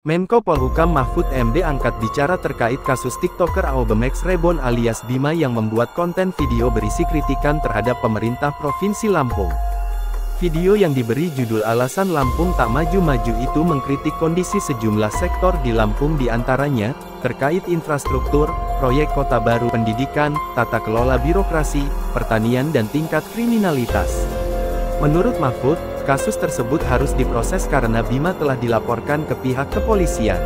Menko Polhukam Mahfud MD angkat bicara terkait kasus TikToker Aubameyang Rebon alias Bima yang membuat konten video berisi kritikan terhadap pemerintah Provinsi Lampung. Video yang diberi judul "Alasan Lampung Tak Maju-Maju" itu mengkritik kondisi sejumlah sektor di Lampung diantaranya, terkait infrastruktur, proyek kota baru, pendidikan, tata kelola birokrasi, pertanian dan tingkat kriminalitas. Menurut Mahfud, kasus tersebut harus diproses karena Bima telah dilaporkan ke pihak kepolisian.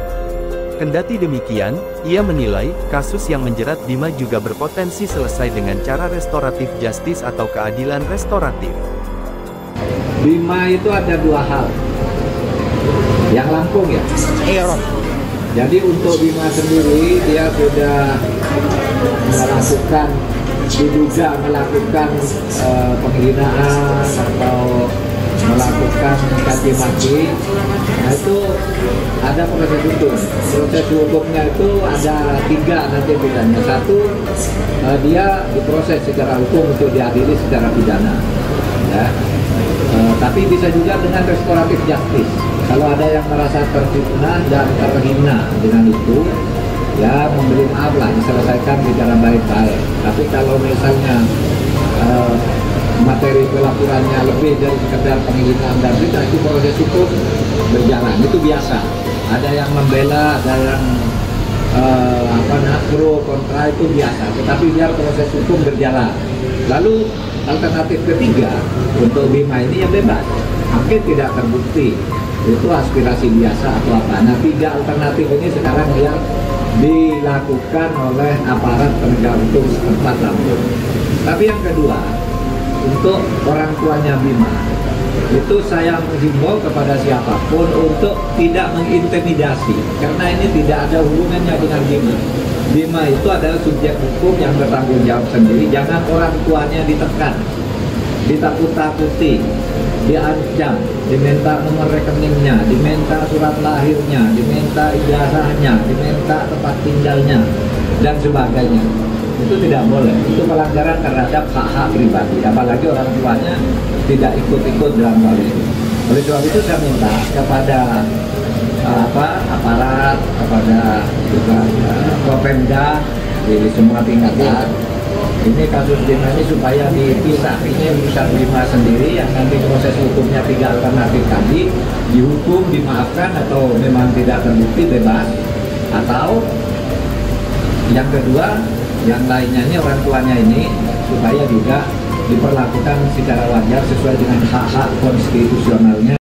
Kendati demikian, ia menilai, kasus yang menjerat Bima juga berpotensi selesai dengan cara restoratif justice atau keadilan restoratif. Bima itu ada dua hal. Yang Lampung ya? Iya, Rob. Jadi untuk Bima sendiri, dia sudah diduga melakukan penghinaan atau melakukan caci maki. Nah itu ada proses hukum. Proses hukumnya itu ada tiga nanti bedanya. Satu, dia diproses secara hukum untuk diadili secara pidana. Ya. Tapi bisa juga dengan restoratif justice. Kalau ada yang merasa terfitnah dan terhina dengan itu, ya memberi maaf lah, diselesaikan secara baik-baik. Tapi kalau misalnya materi pelaporannya lebih dari sekedar penghinaan dan fitnah, itu proses hukum berjalan, itu biasa. Ada yang membela, ada yang pro kontra, itu biasa. Tetapi biar proses hukum berjalan. Lalu alternatif ketiga untuk Bima ini yang bebas, mungkin tidak terbukti itu aspirasi biasa atau apa. Nah, tiga alternatif ini sekarang yang dilakukan oleh aparat penegak hukum setempat Lampung. Tapi yang kedua, untuk orang tuanya Bima, itu saya menghimbau kepada siapapun untuk tidak mengintimidasi, karena ini tidak ada hubungannya dengan Bima. Bima itu adalah subjek hukum yang bertanggung jawab sendiri. Jangan orang tuanya ditekan, ditakut-takuti, diancam, diminta nomor rekeningnya, diminta surat lahirnya, diminta ijazahnya, diminta tempat tinggalnya, dan sebagainya. Itu tidak boleh. Itu pelanggaran terhadap hak-hak pribadi, apalagi orang tuanya tidak ikut-ikut dalam hal itu. Oleh sebab itu saya minta kepada aparat, kepada Propemda di semua tingkatan, ini kasus Bima ini supaya dipisah. Ini urusan Bima sendiri yang nanti proses hukumnya tiga alternatif tadi, dihukum, dimaafkan, atau memang tidak terbukti bebas, atau yang kedua, yang lainnya ini orang tuanya ini supaya juga diperlakukan secara wajar sesuai dengan hak-hak konstitusionalnya.